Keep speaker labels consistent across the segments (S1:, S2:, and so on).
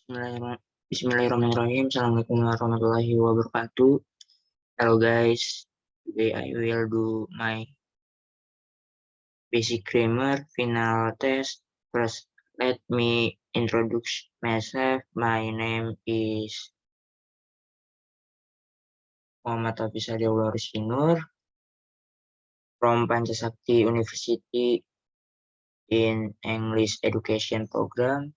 S1: Bismillahirrahmanirrahim. Assalamualaikum warahmatullahi wabarakatuh. Hello guys, today I will do my basic grammar final test. First, let me introduce myself. My name is Muhammad Hafiz Aryaullah Rizky Nur from Pancasakti University in English Education Program.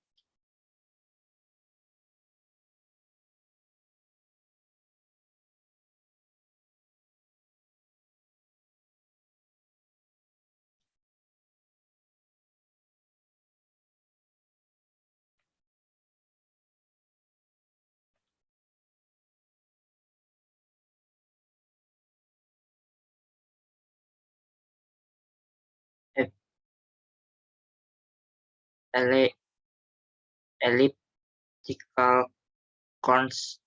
S1: Elliptical construction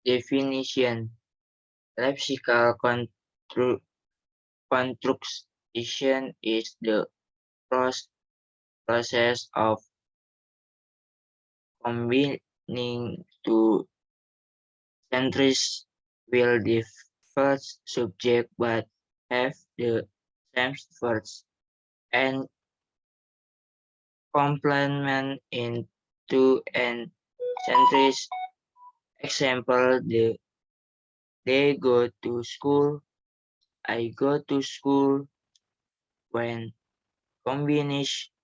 S1: definition. Elliptical construction is the process of combining two centers will the first subject but have the same first and complement into an centers. Example, they go to school, I go to school. When combination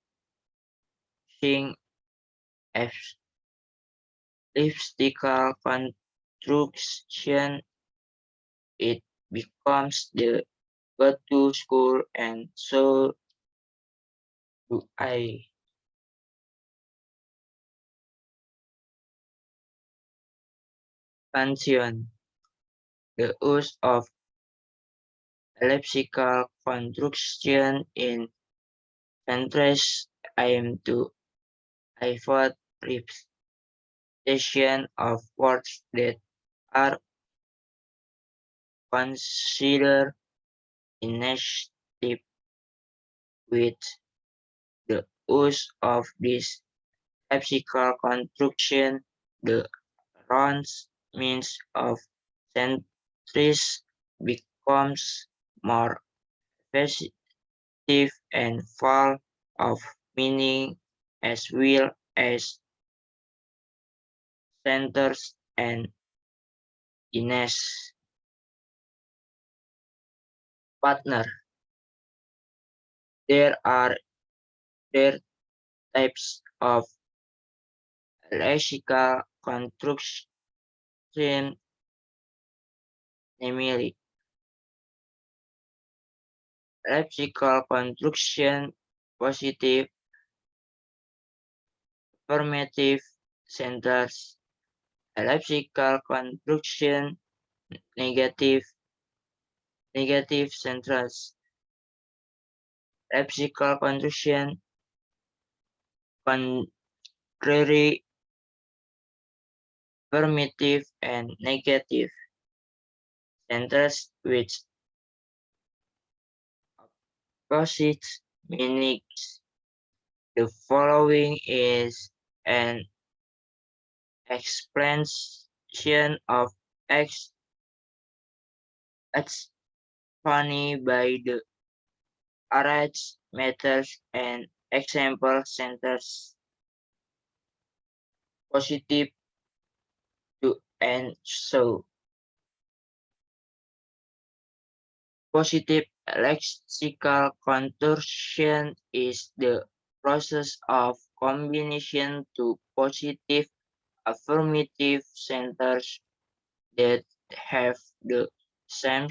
S1: elliptical construction, it becomes the go to school and so do I. Function. The use of elliptical construction in sentences aim to avoid repetition of words that are considered ineffective. With the use of this elliptical construction, the round means of centuries becomes more effective and full of meaning as well as centers and Ines partner. There are types of elliptical construction, namely elliptical construction, positive, affirmative centers, elliptical construction, negative centers, elliptical construction, contrary, affirmative, and negative centers which opposite meanings. The following is an explanation of X explained by the arranged methods and example centers. Positive to and so. Positive lexical construction is the process of combination two positive affirmative centers that have the same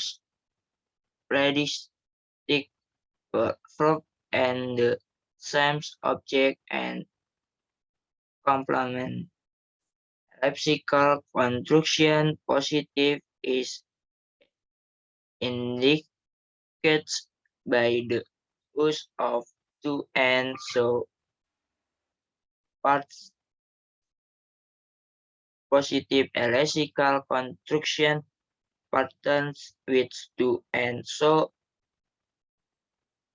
S1: predicate verb and the same object and complement. Lexical construction positive is indicated by the use of to and so parts. Positive lexical construction patterns with to and so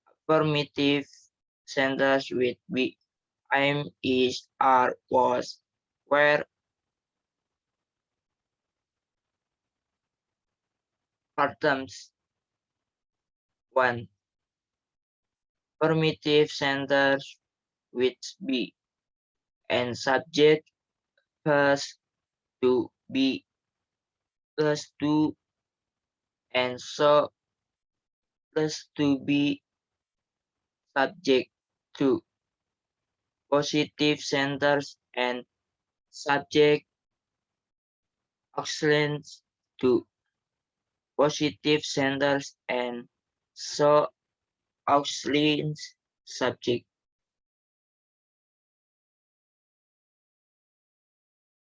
S1: affirmative sentence with be. I'm, is, are, was, where are terms. 1. Formative sentence with be and subject has to be plus to and so plus to be subject to. Positive sentence and subject auxiliaries to. Positive sentence and so auxiliaries subject.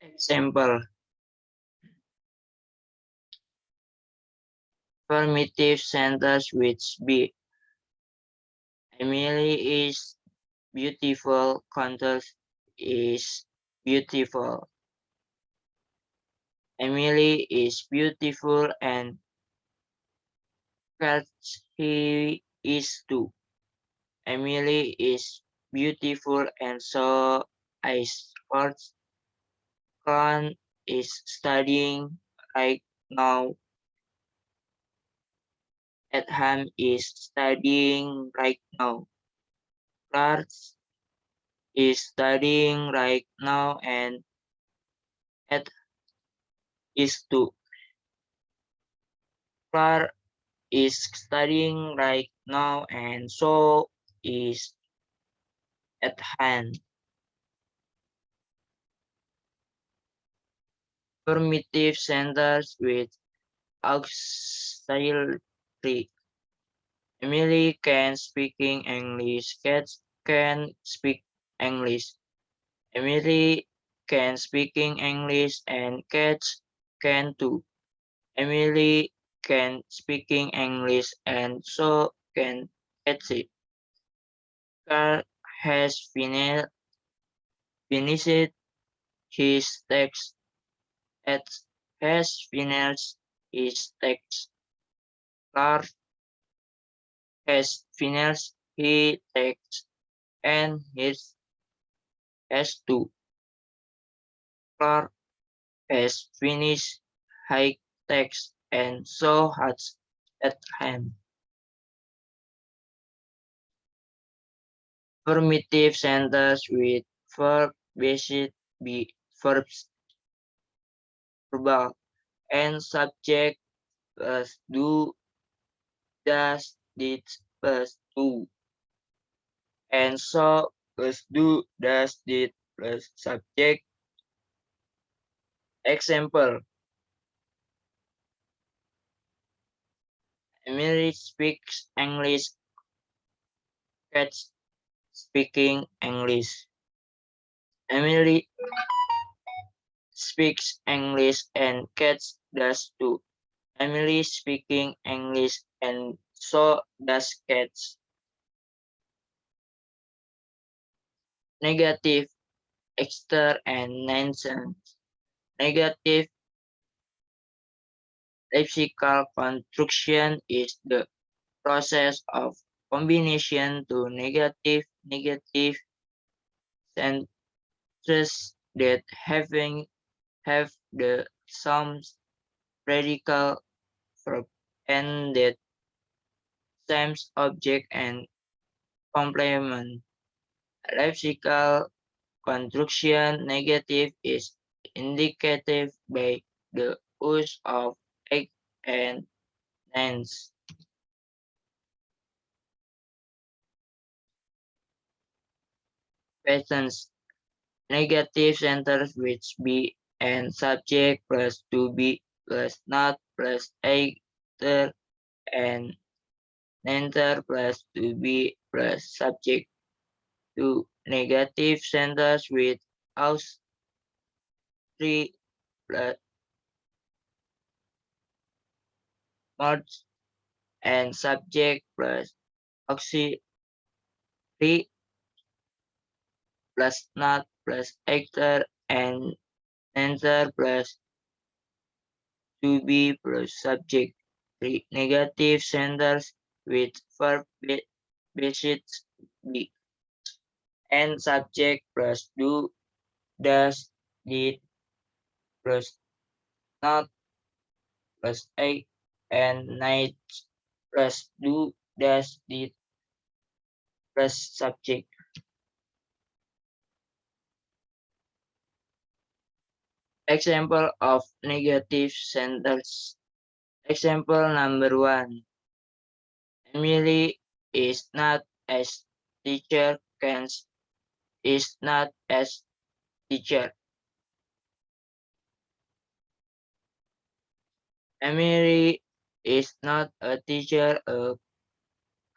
S1: Example: affirmative sentence which be. Emily is beautiful. Countess is beautiful. Emily is beautiful and he is too. Emily is beautiful and so is Kurt. Khan is studying right now. Edham is studying right now. Clark is studying right now and Ed is too. Clark is studying right now and so is Edham. Affirmative sentence with auxiliary. Emily can speaking English. Cats can speak English. Emily can speaking English and cats can too. Emily can speaking English and so can Patsy. Carl has finished his text. Ed has finished his text. Clark has finished his text and his has to. Clark has finished his text and so has at hand. Affirmative sentence with verb based be verbs verbal and subject plus do, does, did plus do, and so plus do, does, did plus subject. Example: Emily speaks English. Cats speaking English. Emily speaks English and cats does too. Emily speaking English and so does cats. Negative, exter and nonsense. Negative lexical construction is the process of combination to negative sentences that have the same predicate verb and that same object and complement. Lexical construction negative is indicated by the use of egg and nens. Patterns negative centers which be and subject plus to be plus not plus either and enter plus to be plus subject to negative centers with aus 3 plus mods and subject plus auxiliary plus not plus actor and enter plus to be plus subject. 3 negative centers with verb based be. and subject plus do, does, did plus not plus a, and night plus do, does, did plus subject. Example of negative sentence. Example number 1. Emily is not as teacher can is not as teacher. Emily is not a teacher.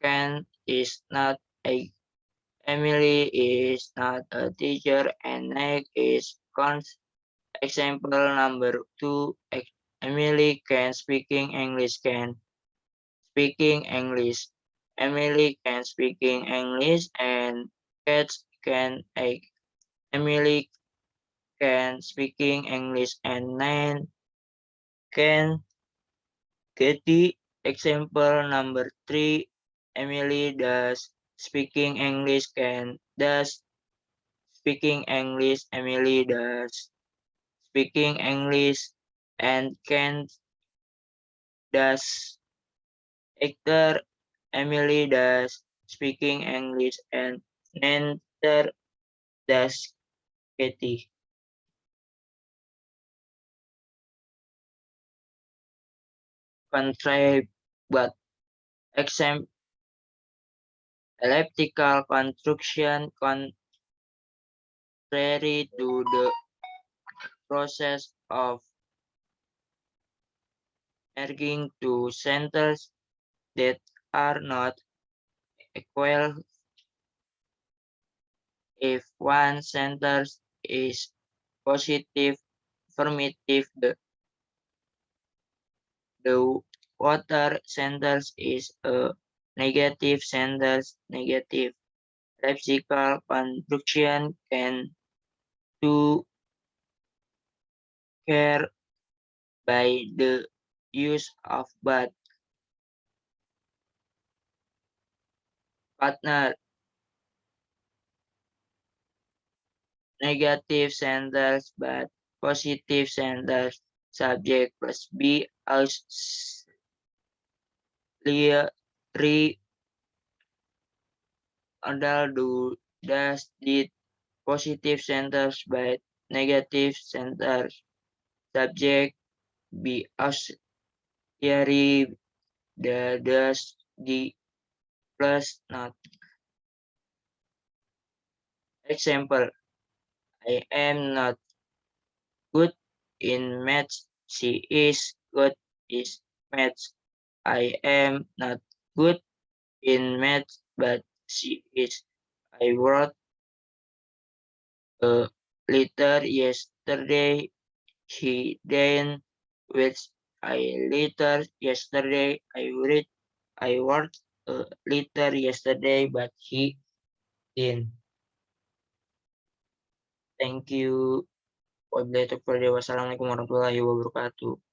S1: Ken is not a Emily is not a teacher, and Nick is cons. Example number 2. Emily can speaking English can speaking English. Emily can speaking English and cats can egg. Emily can speaking English and Nan can Katie. Example number 3. Emily does speaking English can does speaking English. Emily does speaking English and can does actor. Emily does speaking English and neither does Katie. Contrived but example elliptical construction contrary to the process of merging two centers that are not equal. If one center is positive affirmative, the other center is a negative center negative. Lexical construction can do care by the use of but partner. Negative centers but positive centers subject plus be auxiliary modal do does did positive centers but negative centers subject be auxiliary the does the plus not. Example, I am not good in maths. She is good in maths. I am not good in maths, but she is. I wrote a letter yesterday. He didn't. With a letter yesterday. I wrote a letter yesterday, but he didn't. Thank you. Wassalamualaikum warahmatullahi wabarakatuh.